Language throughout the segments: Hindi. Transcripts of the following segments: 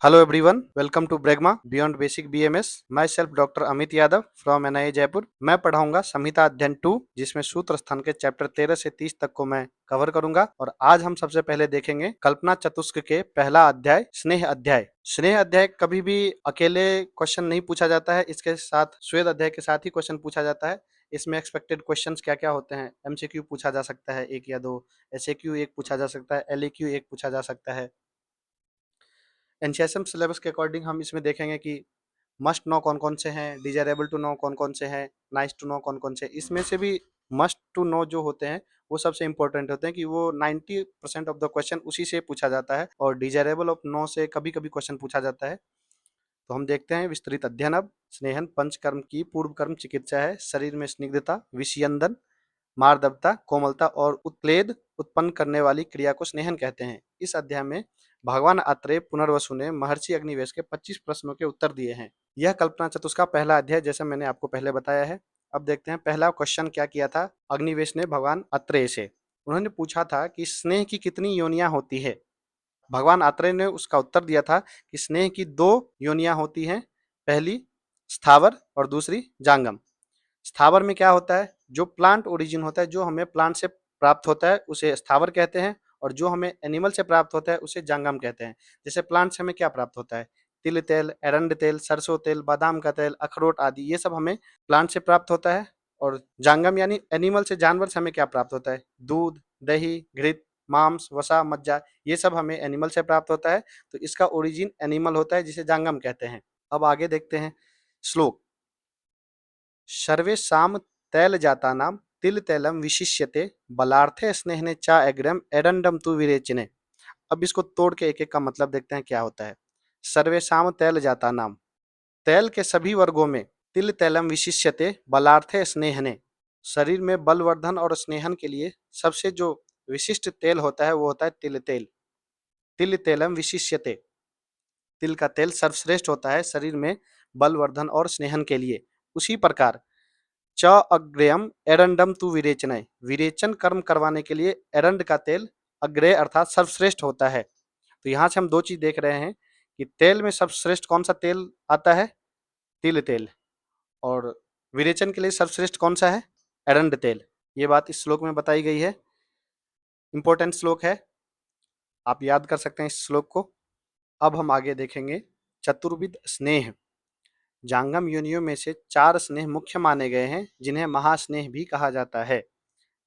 Hello everyone, welcome to Bregma Beyond Basic BMS. Myself Dr. Amit Yadav from NIA Jaipur. मैं पढ़ाऊंगा संहिता अध्ययन 2 जिसमें सूत्र स्थान के चैप्टर 13 से 30 तक को मैं कवर करूंगा और आज हम सबसे पहले देखेंगे कल्पना चतुष्क के पहला अध्याय स्नेह अध्याय। स्नेह अध्याय कभी भी अकेले क्वेश्चन नहीं पूछा जाता है, इसके साथ स्वेद अध्याय के साथ ही क्वेश्चन पूछा जाता है। इसमें एक्सपेक्टेड क्वेश्चंस क्या क्या होते हैं, एमसीक्यू पूछा जा सकता है 1 या 2, एसएक्यू 1 पूछा जा सकता है, एलएक्यू 1 पूछा जा सकता है। एनसीएसएम सिलेबस के अकॉर्डिंग हम इसमें देखेंगे कि मस्ट नो कौन कौन से हैं, डिजायरेबल टू नो कौन कौन से हैं, नाइस टू नो कौन कौन से। इसमें से भी मस्ट टू नो जो होते हैं वो सबसे इंपॉर्टेंट होते हैं कि वो 90% ऑफ द क्वेश्चन उसी से पूछा जाता है और डिजायरेबल ऑफ नो से कभी कभी क्वेश्चन पूछा जाता है। तो हम देखते हैं विस्तृत अध्ययन। अब स्नेहन पंचकर्म की पूर्व कर्म चिकित्सा है। शरीर में स्निग्धता, विषयंदन, मार्दवता, कोमलता और उत्प्लेद उत्पन्न करने वाली क्रिया को स्नेहन कहते हैं। इस अध्याय में भगवान आत्रेय पुनर्वसु ने महर्षि अग्निवेश के 25 प्रश्नों के उत्तर दिए हैं। यह कल्पना चतुष्क का पहला अध्याय जैसे मैंने आपको पहले बताया है। अब देखते हैं पहला क्वेश्चन क्या किया था अग्निवेश ने भगवान आत्रेय से। उन्होंने पूछा था कि स्नेह की कितनी योनियां होती है। भगवान आत्रेय ने उसका उत्तर दिया था कि स्नेह की 2 योनियां होती हैं, पहली स्थावर और दूसरी जांगम। स्थावर में क्या होता है, जो प्लांट ओरिजिन होता है, जो हमें प्लांट से प्राप्त होता है उसे स्थावर कहते हैं और जो हमें एनिमल से प्राप्त होता है उसे जांगम कहते हैं। जैसे प्लांट से हमें क्या प्राप्त होता है, तिल तेल, एरंड तेल, सरसों तेल, बादाम का तेल, अखरोट आदि, ये सब हमें प्लांट से प्राप्त होता है। और जांगम यानी एनिमल से, जानवर से हमें क्या प्राप्त होता है, दूध, दही, घृत, मांस, वसा, मज्जा, ये सब हमें एनिमल से प्राप्त होता है। तो इसका ओरिजिन एनिमल होता है जिसे जांगम कहते हैं। अब आगे देखते हैं श्लोक। सर्वेषां तैलजातानां तिलतैलं विशिष्यते बलार्थे स्नेहने चा एग्रम एरंडम तु विरेचने। अब इसको तोड़ के एक एक का मतलब देखते हैं क्या होता है। सर्वेषां तैलजातानां, तैल के सभी वर्गों में, तिल तैलम विशिष्यते बलार्थे स्नेहने, शरीर में बलवर्धन और स्नेहन के लिए सबसे जो विशिष्ट तेल होता है वो होता है तिल तेल। तिल तेलम विशिष्यते, तिल का तेल सर्वश्रेष्ठ होता है शरीर में बलवर्धन और स्नेहन के लिए। उसी प्रकार च अग्रेयम एरंडम तु विरेचनय, विरेचन कर्म करवाने के लिए एरंड का तेल अग्रेय अर्थात सर्वश्रेष्ठ होता है। तो यहाँ से हम 2 चीज देख रहे हैं कि तेल में सर्वश्रेष्ठ कौन सा तेल आता है, तिल तेल, और विरेचन के लिए सर्वश्रेष्ठ कौन सा है, एरंड तेल। ये बात इस श्लोक में बताई गई है। इंपॉर्टेंट श्लोक है, आप याद कर सकते हैं इस श्लोक को। अब हम आगे देखेंगे चतुर्विध स्नेह। जांगम योनियों में से 4 स्नेह मुख्य माने गए हैं जिन्हें महास्नेह भी कहा जाता है।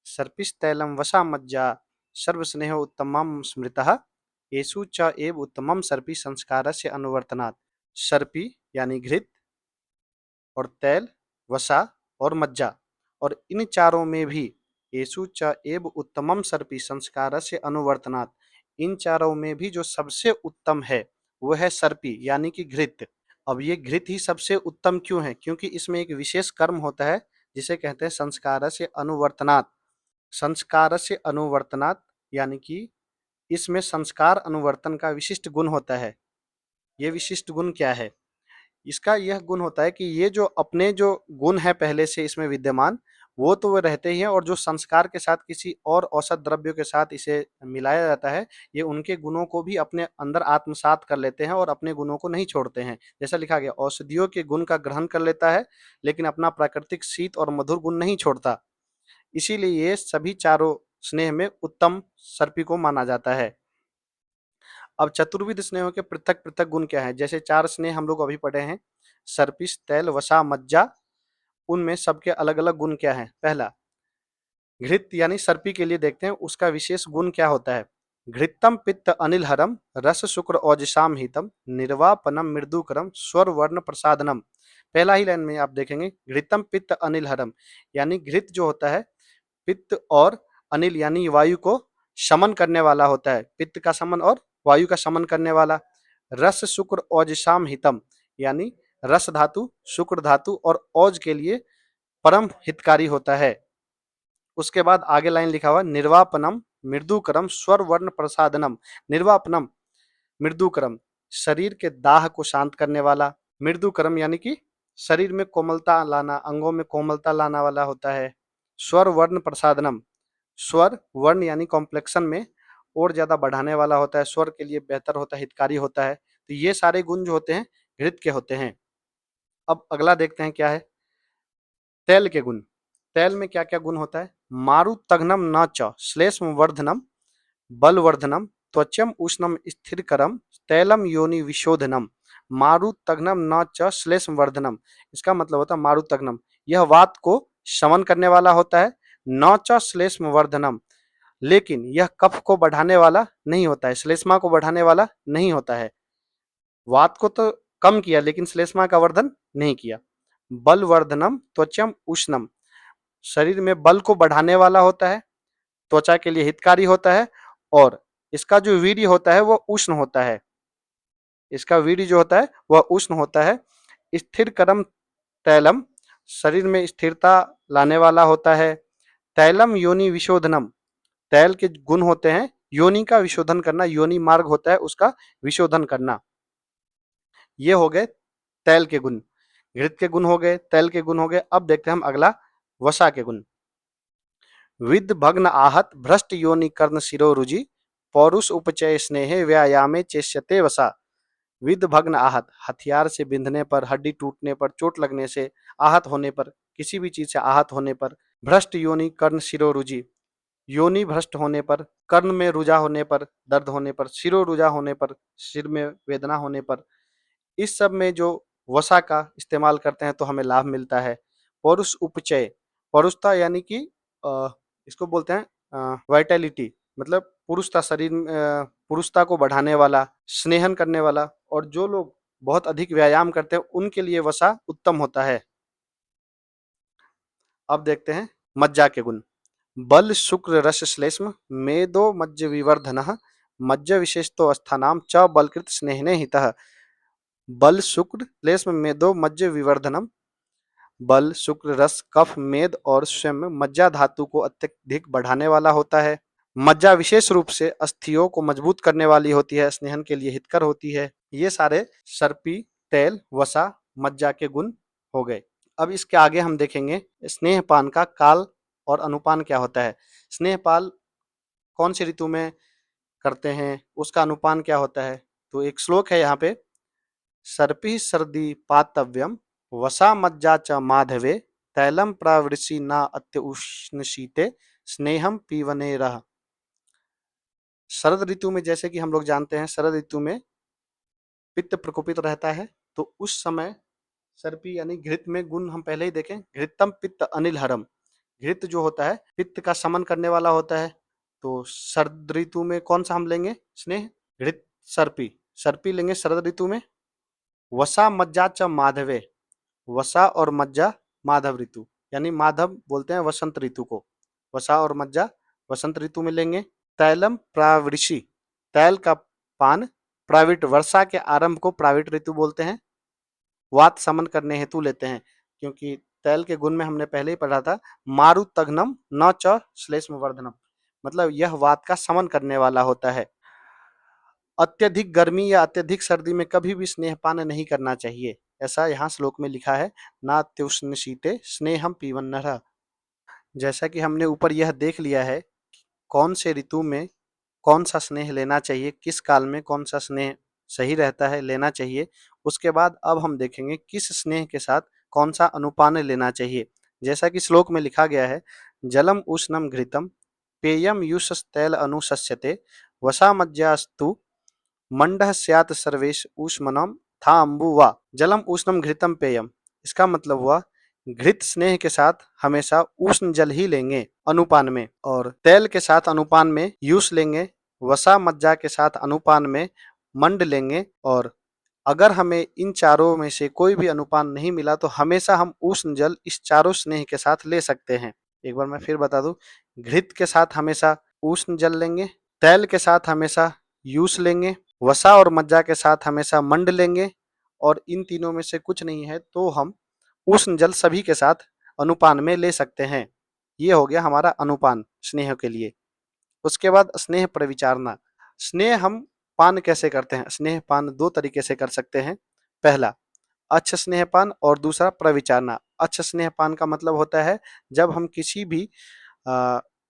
सर्पिस्तैलं वसा मज्जा सर्वस्नेह उत्तमं स्मृतः येषु च एव उत्तमं सर्पि संस्कारस्य अनुवर्तनात्। सर्पि यानी घृत और तैल, वसा और मज्जा, और इन चारों में भी येषु च एव उत्तमं सर्पि संस्कारस्य अनुवर्तनात्, इन चारों में भी जो सबसे उत्तम है वो है सर्पि यानी कि घृत। अब ये घृत ही सबसे उत्तम क्यों है, क्योंकि इसमें एक विशेष कर्म होता है जिसे कहते हैं संस्कारस्य अनुवर्तनात्। संस्कारस्य अनुवर्तनात् यानी कि इसमें संस्कार अनुवर्तन का विशिष्ट गुण होता है। ये विशिष्ट गुण क्या है, इसका यह गुण होता है कि ये जो अपने जो गुण है पहले से इसमें विद्यमान वो तो वो रहते ही हैं, और जो संस्कार के साथ किसी और औषध द्रव्यों के साथ इसे मिलाया जाता है ये उनके गुणों को भी अपने अंदर आत्मसात कर लेते हैं और अपने गुणों को नहीं छोड़ते हैं। जैसा लिखा गया, औषधियों के गुण का ग्रहण कर लेता है लेकिन अपना प्राकृतिक शीत और मधुर गुण नहीं छोड़ता। इसीलिए ये सभी चारों स्नेह में उत्तम सर्पी को माना जाता है। अब चतुर्विध स्नेहों के पृथक पृथक गुण क्या है, जैसे 4 स्नेह हम लोग अभी पढ़े हैं, सर्पिस, तैल, वसा, मज्जा, उनमें सबके अलग अलग गुण क्या है। पहला घृत यानी सर्पी के लिए देखते हैं उसका विशेष गुण क्या होता है। घृतम पित्त अनिलहरम रस शुक्र औजसाम हितम निर्वापनम मृदुकरम स्वर वर्ण प्रसादनम। पहला ही लाइन में आप देखेंगे घृतम पित्त अनिलहरम, यानी घृत जो होता है पित्त और अनिल यानी वायु को शमन करने वाला होता है, पित्त का शमन और वायु का शमन करने वाला। रस शुक्र औजसाम हितम, यानी रस धातु, शुक्र धातु और औज के लिए परम हितकारी होता है। उसके बाद आगे लाइन लिखा हुआ निर्वापनम मृदुकरम स्वर वर्ण प्रसादनम। निर्वापनम मृदुकरम, शरीर के दाह को शांत करने वाला। मृदुकरम यानी कि शरीर में कोमलता लाना, अंगों में कोमलता लाना वाला होता है। स्वर वर्ण प्रसादनम, स्वर वर्ण यानी कॉम्प्लेक्शन में और ज्यादा बढ़ाने वाला होता है, स्वर के लिए बेहतर होता है, हितकारी होता है। तो ये सारे गुण जो होते हैं घृत के होते हैं। अब अगला देखते हैं क्या है, तेल के गुण। तेल में क्या क्या गुण होता है, मारुतघ्नम न च श्लेष्म वर्धनम बलवर्धनम त्वचम उष्णम स्थिरकरम तैलम योनि विशोधनम मारुतघ्नम न च श्लेष्म वर्धनम। इसका मतलब होता है मारुतघ्नम, यह वात को शमन करने वाला होता है, न च श्लेष्म वर्धनम, लेकिन यह कफ को बढ़ाने वाला नहीं होता है, श्लेष्मा को बढ़ाने वाला नहीं होता है। वात को तो कम किया लेकिन श्लेष्मा का वर्धन नहीं किया। बलवर्धनम त्वचम उष्णम, शरीर में बल को बढ़ाने वाला होता है, त्वचा के लिए हितकारी होता है, और इसका जो वीर्य होता है वो उष्ण होता है, इसका वीर्य जो होता है वह उष्ण होता है। स्थिर करम तैलम, शरीर में स्थिरता लाने वाला होता है। तैलम योनि विशोधनम, तैल के गुण होते हैं योनि का विशोधन करना, योनि मार्ग होता है उसका विशोधन करना। ये हो गए तैल के गुण, घृत के गुण हो गए, तैल के गुण हो गए। अब देखते हैं हम अगला वसा के गुण। विद भग्न आहत भ्रष्ट योनि कर्ण शिरो रुजि पौरुष उपचय स्नेहे व्यायामे चेष्यते वसा। विद भग्न आहत, हथियार से बिंधने पर, हड्डी टूटने पर, चोट लगने से, आहत होने पर, किसी भी चीज से आहत होने पर। भ्रष्ट योनि कर्ण शिरो रुजि, योनि भ्रष्ट होने पर, कर्ण में रुजा होने पर, दर्द होने पर, शिरो रुजा होने पर, सिर में वेदना होने पर, इस सब में जो वसा का इस्तेमाल करते हैं तो हमें लाभ मिलता है। पौरुष उपचय, पौरुषता यानी कि इसको बोलते हैं वाइटैलिटी, मतलब पुरुषता, शरीर पुरुषता को बढ़ाने वाला, स्नेहन करने वाला, और जो लोग बहुत अधिक व्यायाम करते हैं उनके लिए वसा उत्तम होता है। अब देखते हैं मज्जा के गुण। बल शुक्र रस श्लेष्म मेदो मज्ज विवर्धन मज्ज विशेषतो स्थानाम च बलकृत स्नेहने हितः। बल शुक्र श्लेष्म मेदो मज्ज विवर्धनम, बल शुक्र रस कफ मेद और स्वयं मज्जा धातु को अत्यधिक बढ़ाने वाला होता है। मज्जा विशेष रूप से अस्थियों को मजबूत करने वाली होती है, स्नेहन के लिए हितकर होती है। ये सारे सर्पी, तेल, वसा, मज्जा के गुण हो गए। अब इसके आगे हम देखेंगे स्नेहपान का काल और अनुपान क्या होता है। स्नेहपान कौन सी ऋतु में करते हैं, उसका अनुपान क्या होता है। तो एक श्लोक है यहाँ पे, सर्पि सर्दी पातव्यम वसा मज्जा च माधवे तैलम प्रावृषि न अत्य उष्ण शीते स्नेहम पीवने रह। शरद ऋतु में, जैसे कि हम लोग जानते हैं, शरद ऋतु में पित्त प्रकोपित रहता है, तो उस समय सर्पी यानी घृत में गुण हम पहले ही देखें, घृतम पित्त अनिल हरम, घृत जो होता है पित्त का शमन करने वाला होता है। तो शरद ऋतु में कौन सा हम लेंगे स्नेह, घृत सर्पी, सर्पी लेंगे शरद ऋतु में। वसा मज्जा च माधवे, वसा और मज्जा माधव ऋतु, यानी माधव बोलते हैं वसंत ऋतु को, वसा और मज्जा वसंत ऋतु में लेंगे। तैलम प्रावृषि, तैल का पान, प्राविट, वर्षा के आरंभ को प्राविट ऋतु बोलते हैं, वात समन करने हेतु लेते हैं, क्योंकि तैल के गुण में हमने पहले ही पढ़ा था, मारुतघ्नम न च श्लेष्म वर्धनम, मतलब यह वात का समन करने वाला होता है। अत्यधिक गर्मी या अत्यधिक सर्दी में कभी भी स्नेहपान नहीं करना चाहिए, ऐसा यहाँ श्लोक में लिखा है, ना त्युष्ण शीते स्नेहम पीवन्नः। जैसा कि हमने ऊपर यह देख लिया है कौन से ऋतु में कौन सा स्नेह लेना चाहिए, किस काल में कौन सा स्नेह सही रहता है, लेना चाहिए। उसके बाद अब हम देखेंगे किस स्नेह के साथ कौन सा अनुपान लेना चाहिए। जैसा कि श्लोक में लिखा गया है, जलम उष्णम घृतम पेयम युषस्तैल अनुशस्यते वसा मज्जास्तु मंडः स्यात् सर्वेश ऊष्मनम था अम्बुवा। जलम उष्णम घृतम पेयम, इसका मतलब हुआ घृत स्नेह के साथ हमेशा उष्ण जल ही लेंगे अनुपान में, और तेल के साथ अनुपान में यूष लेंगे, वसा मज्जा के साथ अनुपान में मंड लेंगे, और अगर हमें इन चारों में से कोई भी अनुपान नहीं मिला तो हमेशा हम उष्ण जल इस चारों स्नेह के साथ ले सकते हैं। एक बार मैं फिर बता दूं, घृत के साथ हमेशा उष्ण जल लेंगे, तेल के साथ हमेशा यूष लेंगे, वसा और मज्जा के साथ हमेशा मंड लेंगे, और इन तीनों में से कुछ नहीं है तो हम उष्ण जल सभी के साथ अनुपान में ले सकते हैं। ये हो गया हमारा अनुपान स्नेह के लिए। उसके बाद स्नेह प्रविचारना। स्नेह हम पान कैसे करते हैं, स्नेह पान दो तरीके से कर सकते हैं। पहला अच्छ स्नेहपान और दूसरा प्रविचारना। अच्छ स्नेहपान का मतलब होता है जब हम किसी भी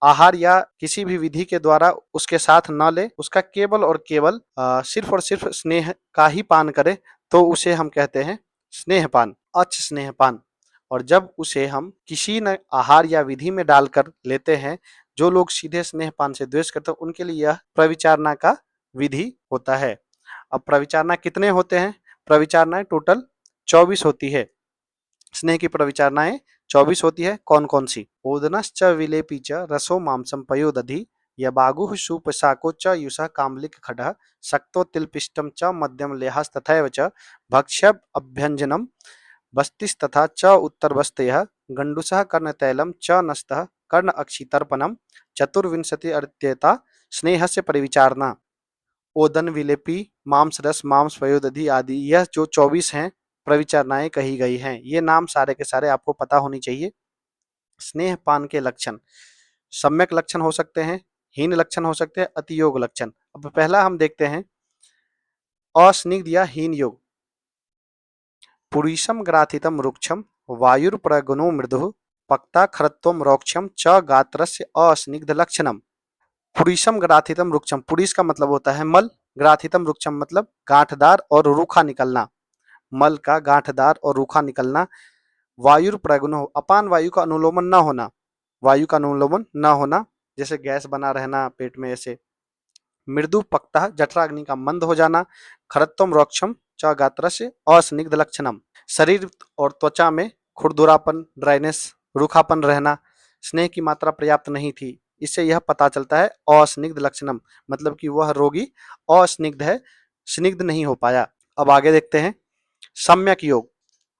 आहार या किसी भी विधि के द्वारा उसके साथ न ले, उसका केवल और केवल सिर्फ और सिर्फ स्नेह का ही पान करे, तो उसे हम कहते हैं स्नेहपान, अच्छ स्नेहपान। और जब उसे हम किसी न आहार या विधि में डालकर लेते हैं, जो लोग सीधे स्नेहपान से द्वेष करते हैं, उनके लिए यह प्रविचारणा का विधि होता है। अब प्रविचारणा कितने होते हैं? प्रविचारणाएं टोटल 24 होती है। स्नेह की प्रविचारणाएं 24 होती है। कौन कौन सी? ओदनश्च विलेपी च रसो मांसम पयोदधि यबागुः सुपशाको च युषः काम्लिक खडः सक्तो तिलपिष्टम च मध्यम लेहास्तथैव च भक्ष्य अभ्यंजनम बस्तिस्तथा च उत्तरवस्तयः गंडुसः कर्णतैलम च नस्तः कर्ण अक्षितर्पणम चतुर्विंशति अर्त्यता स्नेहस्य परिविचारणा। ओदन विलेपी मांस रस मांस पयोदधि आदि, यह जो 24 हैं प्रविचारणाएं कही गई हैं। ये नाम सारे के सारे आपको पता होनी चाहिए। स्नेहपान के लक्षण सम्यक लक्षण हो सकते हैं, हीन लक्षण हो सकते हैं, अतियोग लक्षण। अब पहला हम देखते हैं अस्निग्ध या हीन योग। पुरीशम ग्राथितम रुक्षम वायुर्प्रगुणो मृदुः पक्ता खरत्वम रोक्षम च गात्रस्य अस्निग्ध लक्षणम। पुरीशम ग्राथितम रुक्षम, पुरीश का मतलब होता है मल, ग्राथितम रुक्षम मतलब गांठदार और रूखा निकलना, मल का गांठदार और रूखा निकलना। वायुर प्रगुण, अपान वायु का अनुलोमन न होना, वायु का अनुलोमन न होना, जैसे गैस बना रहना पेट में ऐसे। मृदु पक्ता, जठराग्नि का मंद हो जाना। खरत्वम रोक्षम च गात्रस्य अस्निग्ध लक्षणम, शरीर और त्वचा में खुरदुरापन, ड्राइनेस, रूखापन रहना। स्नेह की मात्रा पर्याप्त नहीं थी, इससे यह पता चलता है अस्निग्ध लक्षणम, मतलब कि वह रोगी अस्निग्ध है, स्निग्ध नहीं हो पाया। अब आगे देखते हैं सम्यक योग।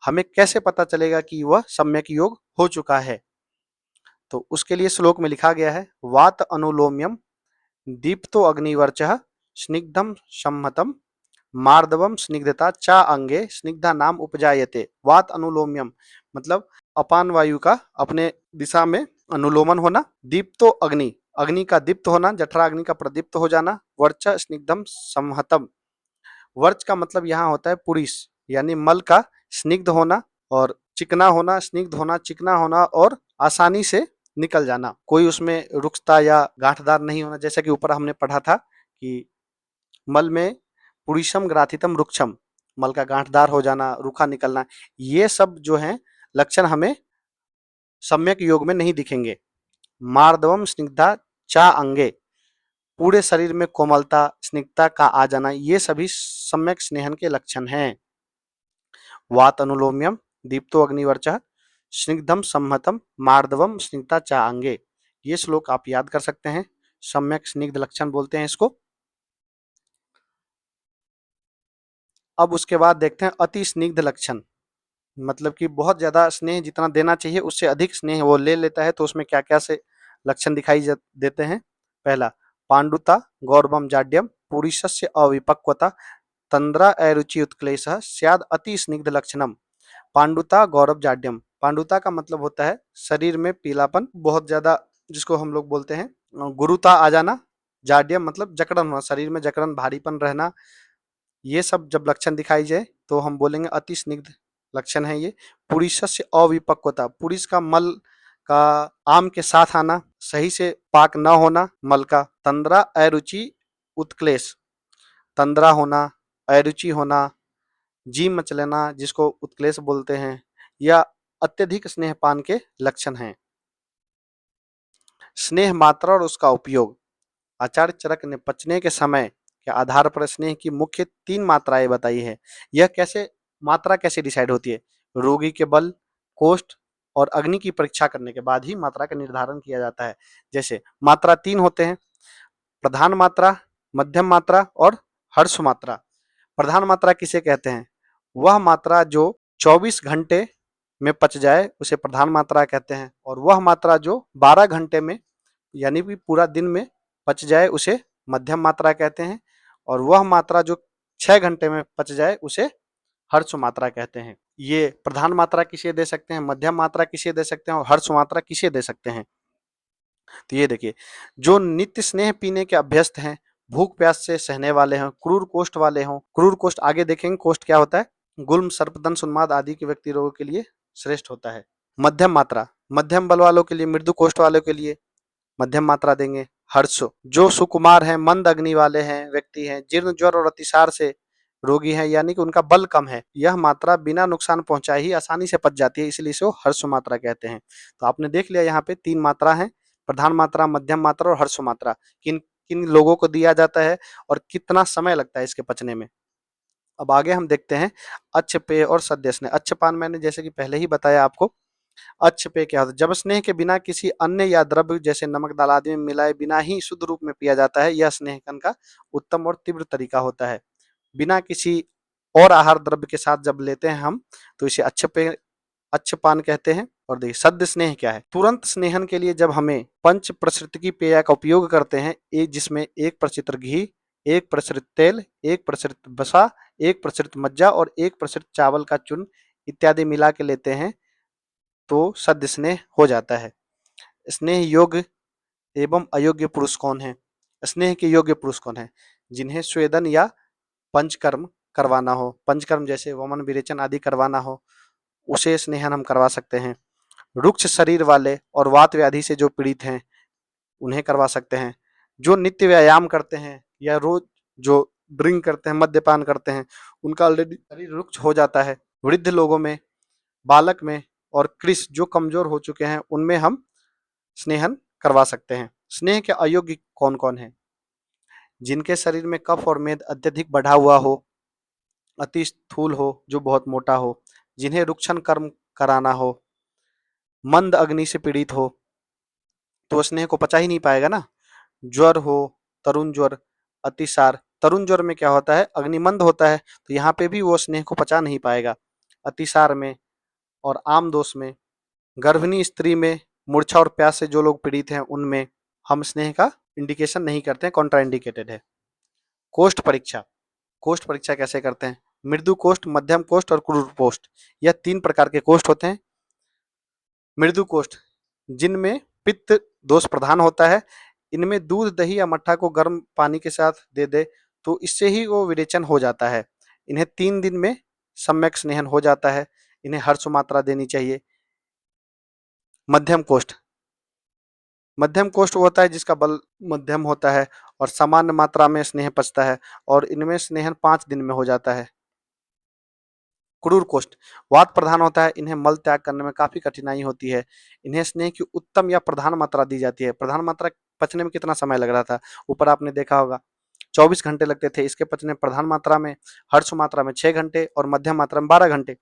हमें कैसे पता चलेगा कि वह सम्यक योग हो चुका है? तो उसके लिए श्लोक में लिखा गया है वात अनुलोम्यम दीप्तो अग्निवर्चः स्निग्धम सम्मतम मार्दवम स्निग्धता चा अंगे स्निग्धा नाम उपजायते। वात अनुलोम्यम मतलब अपान वायु का अपने दिशा में अनुलोमन होना। दीप्तो अग्नि, अग्नि का दीप्त होना, जठराग्नि का प्रदीप्त हो जाना। वर्च स्निग्धम संहतम, वर्च का मतलब यहाँ होता है पुरुष, यानी मल का स्निग्ध होना और चिकना होना, स्निग्ध होना, चिकना होना और आसानी से निकल जाना, कोई उसमें रुक्षता या गांठदार नहीं होना। जैसा कि ऊपर हमने पढ़ा था कि मल में पुरुषम ग्राथितम रुक्षम, मल का गांठदार हो जाना, रूखा निकलना, ये सब जो है लक्षण हमें सम्यक योग में नहीं दिखेंगे। मार्दवम स्निग्धा चा अंगे, पूरे शरीर में कोमलता, स्निग्धता का आ जाना, ये सभी सम्यक स्नेहन के लक्षण हैं। वात अनुलोम्यम दीप्तो अग्निवर्चः स्निग्धम सम्मतम मार्दवम स्निग्धता चा अंगे, ये श्लोक आप याद कर सकते हैं। सम्यक स्निग्ध लक्षण बोलते हैं इसको। अब उसके बाद देखते हैं अति स्निग्ध लक्षण, मतलब कि बहुत ज्यादा स्नेह जितना देना चाहिए उससे अधिक स्नेह वो ले लेता है, तो उसमें क्या क्या से लक्षण दिखाई देते हैं। पहला पांडुता गौरवम जाड्यम पुरुषस्य अविपक्वता तंद्रा अरुचि उत्क्लेशः स्याद अति स्निग्ध लक्षणम। पांडुता गौरव जाड्यम, पांडुता का मतलब होता है शरीर में पीलापन बहुत ज्यादा, जिसको हम लोग बोलते हैं गुरुता आ जाना। जाड्यम मतलब जकड़न होना, शरीर में जकड़न भारीपन रहना, ये सब जब लक्षण दिखाई जाए तो हम बोलेंगे अति स्निग्ध लक्षण है ये। पुरुषस्य अविपक्वता, पुरुष का मल का आम के साथ आना, सही से पाक न होना मल का। तंद्रा अरुचि उत्क्लेश, तंद्रा होना, अरुचि होना, जी मच लेना, जिसको उत्क्लेश बोलते हैं, या अत्यधिक स्नेहपान के लक्षण हैं। स्नेह मात्रा और उसका उपयोग। आचार्य चरक ने पचने के समय के आधार पर स्नेह की मुख्य 3 मात्राएं बताई है। यह कैसे मात्रा कैसे डिसाइड होती है? रोगी के बल, कोष्ठ और अग्नि की परीक्षा करने के बाद ही मात्रा का निर्धारण किया जाता है। जैसे मात्रा 3 होते हैं, प्रधान मात्रा, मध्यम मात्रा और हर्ष मात्रा। प्रधान मात्रा किसे कहते हैं? वह मात्रा जो 24 घंटे में पच जाए उसे प्रधान मात्रा कहते हैं, और वह मात्रा जो 12 घंटे में यानी कि पूरा दिन में पच जाए उसे मध्यम मात्रा कहते हैं, और वह मात्रा जो 6 घंटे में पच जाए उसे हर्ष मात्रा कहते हैं। ये प्रधान मात्रा किसे दे सकते हैं, मध्यम मात्रा किसे दे सकते हैं और हर्ष मात्रा किसे दे सकते हैं? तो ये देखिए, जो नित्य स्नेह पीने के अभ्यस्त हैं, भूख प्यास से सहने वाले हों, क्रूर कोष्ठ वाले हों। क्रूर कोष्ठ आगे देखेंगे कोष्ठ क्या होता है, गुल्म सर्पदंश उन्माद आदि के व्यक्ति रोगों के लिए श्रेष्ठ होता है। मध्यम मात्रा, मध्यम बल वालों के लिए, मृदु कोष्ठ वालों के लिए मध्यम मात्रा देंगे। हर्ष, जो सुकुमार हैं, मंद अग्नि वाले हैं, व्यक्ति हैं, जीर्ण, ज्वर और अतिसार से रोगी हैं, यानी कि उनका बल कम है, यह मात्रा बिना नुकसान पहुंचाए ही आसानी से पच जाती है, इसलिए इसे वो हर्ष मात्रा कहते हैं। तो आपने देख लिया यहाँ पे 3 मात्रा है, प्रधान मात्रा, मध्यम मात्रा और हर्ष मात्रा। किन किन लोगों को दिया जाता है और कितना समय लगता है इसके पचने में। अब आगे हम देखते हैं अच्छपेय और सद्य स्नेह। अच्छपान मैंने जैसे कि पहले ही बताया आपको। अच्छपेय क्या होता है? जब स्नेह के बिना किसी अन्य या द्रव्य जैसे नमक, दाल आदि में मिलाए बिना ही शुद्ध रूप में पिया जाता है, यह स्नेहकन का उत्तम और तीव्र तरीका होता है। बिना किसी और आहार द्रव्य के साथ जब लेते हैं हम, तो इसे अच्छपेय, अच्छपान कहते हैं। और देखिए सद्य स्नेह क्या है? तुरंत स्नेहन के लिए जब हमें पंच प्रसृतिकी पेय का उपयोग करते हैं, जिसमें 1 प्रचित्र घी, 1 प्रसृत तेल, 1 प्रसृत वसा, 1 प्रसृत मज्जा और 1 प्रसृत चावल का चूर्ण इत्यादि मिला के लेते हैं, तो सद्य स्नेह हो जाता है। स्नेह योग्य एवं अयोग्य पुरुष कौन है? स्नेह के योग्य पुरुष कौन है? जिन्हें स्वेदन या पंचकर्म करवाना हो, पंचकर्म जैसे वमन, विरेचन आदि करवाना हो, उसे स्नेहन हम करवा सकते हैं। रुक्ष शरीर वाले और वात व्याधि से जो पीड़ित हैं, उन्हें करवा सकते हैं। जो नित्य व्यायाम करते हैं या रोज जो ड्रिंक करते हैं, मद्यपान करते हैं, उनका ऑलरेडी शरीर रुक्ष हो जाता है। वृद्ध लोगों में, बालक में और कृष जो कमजोर हो चुके हैं, उनमें हम स्नेहन करवा सकते हैं। स्नेह के अयोग्य कौन कौन है? जिनके शरीर में कफ और मेद अत्यधिक बढ़ा हुआ हो, अति स्थूल हो, जो बहुत मोटा हो, जिन्हें रुक्षण कर्म कराना हो, मंद अग्नि से पीड़ित हो, तो स्नेह को पचा ही नहीं पाएगा ना। ज्वर हो, तरुण ज्वर, अतिसार। तरुण ज्वर में क्या होता है? अग्निमंद होता है, तो यहाँ पे भी वो स्नेह को पचा नहीं पाएगा। अतिसार में और आम दोष में, गर्भिणी स्त्री में, मूर्छा और प्यास से जो लोग पीड़ित हैं, उनमें हम स्नेह का इंडिकेशन नहीं करते हैं, कॉन्ट्रा इंडिकेटेड है। कोष्ठ परीक्षा। कोष्ठ परीक्षा कैसे करते हैं? मृदु कोष्ठ, मध्यम कोष्ठ और क्रूर कोष्ठ, यह 3 प्रकार के कोष्ठ होते हैं। मृदु कोष्ठ जिनमें पित्त दोष प्रधान होता है, इनमें दूध, दही या मट्ठा को गर्म पानी के साथ दे दे, तो इससे ही वो विरेचन हो जाता है। इन्हें 3 दिन में सम्यक स्नेहन हो जाता है। इन्हें हर्ष मात्रा देनी चाहिए। मध्यम कोष्ठ, मध्यम कोष्ठ वो होता है जिसका बल मध्यम होता है और सामान्य मात्रा में स्नेह पचता है, और इनमें स्नेहन 5 दिन में हो जाता है। क्रूर कोष्ठ वात प्रधान होता है, इन्हें मल त्याग करने में काफी कठिनाई होती है। इन्हें स्नेह की उत्तम या प्रधान मात्रा दी जाती है। प्रधान मात्रा पचने में कितना समय लग रहा था? ऊपर आपने देखा होगा 24 घंटे लगते थे इसके पचने। प्रधान मात्रा में, हर्ष मात्रा में 6 घंटे और मध्यम मात्रा में 12 घंटे।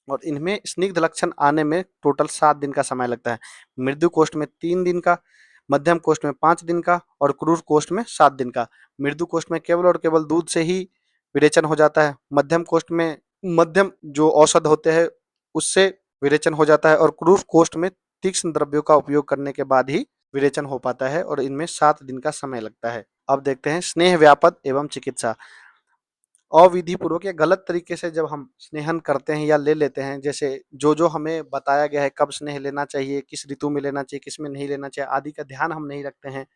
और इनमें स्निग्ध लक्षण आने में टोटल 7 दिन का समय लगता है। मृदु कोष्ठ में 3 दिन का, मध्यम कोष्ठ में 5 दिन का और क्रूर कोष्ठ में 7 दिन का। मृदु कोष्ठ में केवल और केवल दूध से ही विरेचन हो जाता है। मध्यम कोष्ठ में मध्यम जो औषध होते हैं उससे विरेचन हो जाता है, और क्रूर कोष्ठ में तीक्ष्ण द्रव्यों का उपयोग करने के बाद ही विरेचन हो पाता है, और इनमें 7 दिन का समय लगता है। अब देखते हैं स्नेह व्यापद एवं चिकित्सा। अविधि पूर्वक या गलत तरीके से जब हम स्नेहन करते हैं या ले लेते हैं, जैसे जो जो हमें बताया गया है कब स्नेह लेना चाहिए, किस ऋतु में लेना चाहिए, किस में नहीं लेना चाहिए आदि का ध्यान हम नहीं रखते हैं,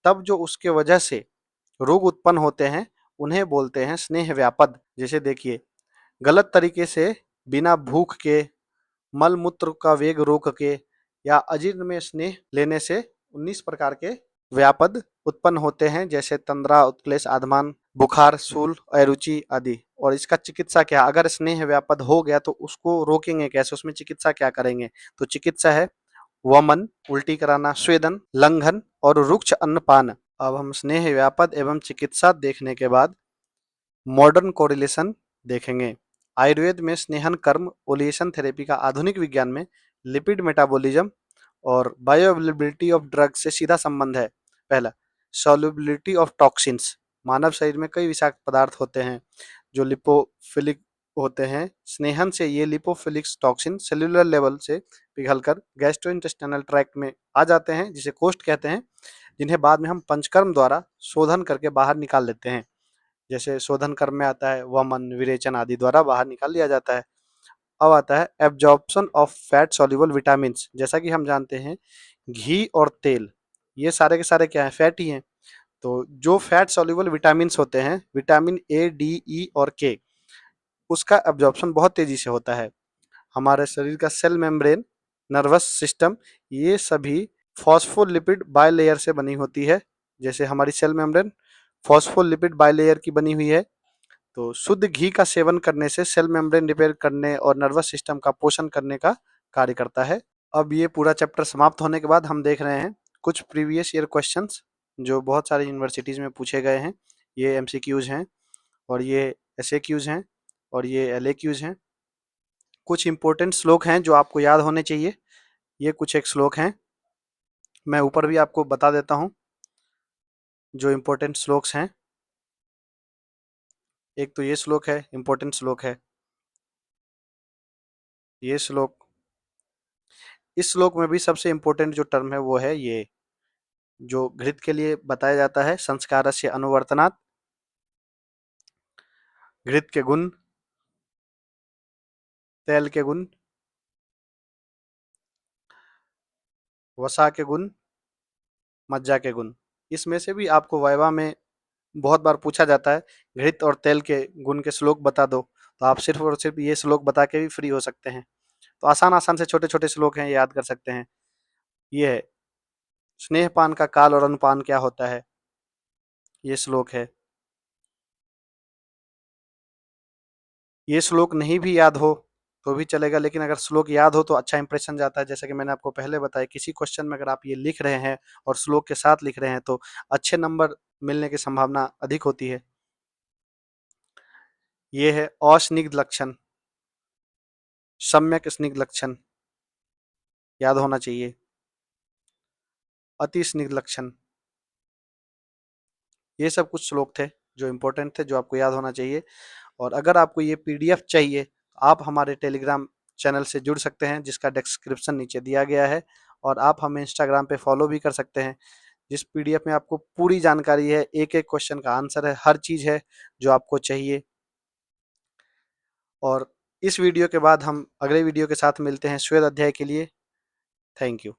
तब जो उसके वजह से रोग उत्पन्न होते हैं, उन्हें बोलते हैं स्नेह व्यापद। जैसे देखिए, गलत तरीके से बिना भूख के, मल मूत्र का वेग रोक के या अजीर्ण में स्नेह लेने से 19 प्रकार के व्यापद उत्पन्न होते हैं, जैसे तंद्रा, उत्क्लेश, आधमान, बुखार, शूल, अरुचि आदि। और इसका चिकित्सा क्या? अगर स्नेह व्यापद हो गया तो उसको रोकेंगे कैसे, उसमें चिकित्सा क्या करेंगे? तो चिकित्सा है वमन, उल्टी कराना, स्वेदन, लंघन और रुक्ष अन्नपान। अब हम स्नेह व्यापद एवं चिकित्सा देखने के बाद मॉडर्न कोरिलेशन देखेंगे। आयुर्वेद में स्नेहन कर्म ओलिएशन थेरेपी का आधुनिक विज्ञान में लिपिड मेटाबॉलिज्म और बायोअवेलेबिलिटी ऑफ ड्रग से सीधा संबंध है। पहला, सॉल्युबिलिटी ऑफ टॉक्सिन्स। मानव शरीर में कई विषाक्त पदार्थ होते हैं जो लिपोफिलिक होते हैं। स्नेहन से ये लिपोफिलिक टॉक्सिन सेल्यूलर लेवल से पिघलकर गैस्ट्रोइंटेस्टाइनल ट्रैक्ट में आ जाते हैं, जिसे कोष्ठ कहते हैं, जिन्हें बाद में हम पंचकर्म द्वारा शोधन करके बाहर निकाल लेते हैं। जैसे शोधन कर्म में आता है वमन, विरेचन आदि द्वारा बाहर निकाल लिया जाता है। अब आता है absorption of fat soluble vitamins. जैसा कि हम जानते हैं घी और तेल ये सारे के सारे क्या है? फैट ही हैं। तो जो फैट सॉल्युबल विटामिन्स होते हैं, विटामिन ए, डी, ई और के, उसका एब्जॉर्प्शन बहुत तेजी से होता है। हमारे शरीर का सेल मेम्ब्रेन, नर्वस सिस्टम, ये सभी फॉस्फोलिपिड बाइलेयर से बनी होती है। जैसे हमारी सेल मेम्ब्रेन फॉस्फोलिपिड बाइलेयर की बनी हुई है। तो शुद्ध घी का सेवन करने से सेल मेम्ब्रेन रिपेयर करने और नर्वस सिस्टम का पोषण करने का कार्य करता है। अब ये पूरा चैप्टर समाप्त होने के बाद हम देख रहे हैं कुछ प्रीवियस ईयर क्वेश्चंस जो बहुत सारी यूनिवर्सिटीज में पूछे गए हैं। ये एमसीक्यूज हैं और ये एसएक्यूज हैं और ये एलएक्यूज हैं। कुछ इंपॉर्टेंट श्लोक हैं जो आपको याद होने चाहिए। ये कुछ एक श्लोक हैं, मैं ऊपर भी आपको बता देता हूँ जो इंपॉर्टेंट श्लोक्स हैं। एक तो ये श्लोक है, इंपॉर्टेंट श्लोक है ये श्लोक। इस श्लोक में भी सबसे इंपॉर्टेंट जो टर्म है वो है ये, जो घृत के लिए बताया जाता है, संस्कारस्य अनुवर्तनात्। घृत के गुण, तेल के गुण, वसा के गुण, मज्जा के गुण। इसमें से भी आपको वाइवा में बहुत बार पूछा जाता है घृत और तेल के गुण के श्लोक बता दो, तो आप सिर्फ और सिर्फ ये श्लोक बता के भी फ्री हो सकते हैं। तो आसान आसान से छोटे छोटे श्लोक हैं, याद कर सकते हैं। ये है, स्नेहपान का काल और अनुपान क्या होता है, ये श्लोक है। ये श्लोक नहीं भी याद हो तो भी चलेगा, लेकिन अगर श्लोक याद हो तो अच्छा इंप्रेशन जाता है। जैसे कि मैंने आपको पहले बताया, किसी क्वेश्चन में अगर आप ये लिख रहे हैं और श्लोक के साथ लिख रहे हैं तो अच्छे नंबर मिलने की संभावना अधिक होती है। ये है अस्निग्ध लक्षण, सम्यक स्निग्ध लक्षण याद होना चाहिए। अति स्निग्ध लक्षण, ये सब कुछ श्लोक थे जो इम्पोर्टेंट थे, जो आपको याद होना चाहिए। और अगर आपको ये पीडीएफ चाहिए तो आप हमारे टेलीग्राम चैनल से जुड़ सकते हैं, जिसका डिस्क्रिप्शन नीचे दिया गया है। और आप हमें इंस्टाग्राम पे फॉलो भी कर सकते हैं, जिस पीडीएफ में आपको पूरी जानकारी है, एक एक क्वेश्चन का आंसर है, हर चीज़ है जो आपको चाहिए। और इस वीडियो के बाद हम अगले वीडियो के साथ मिलते हैं श्वेत अध्याय के लिए। Thank you.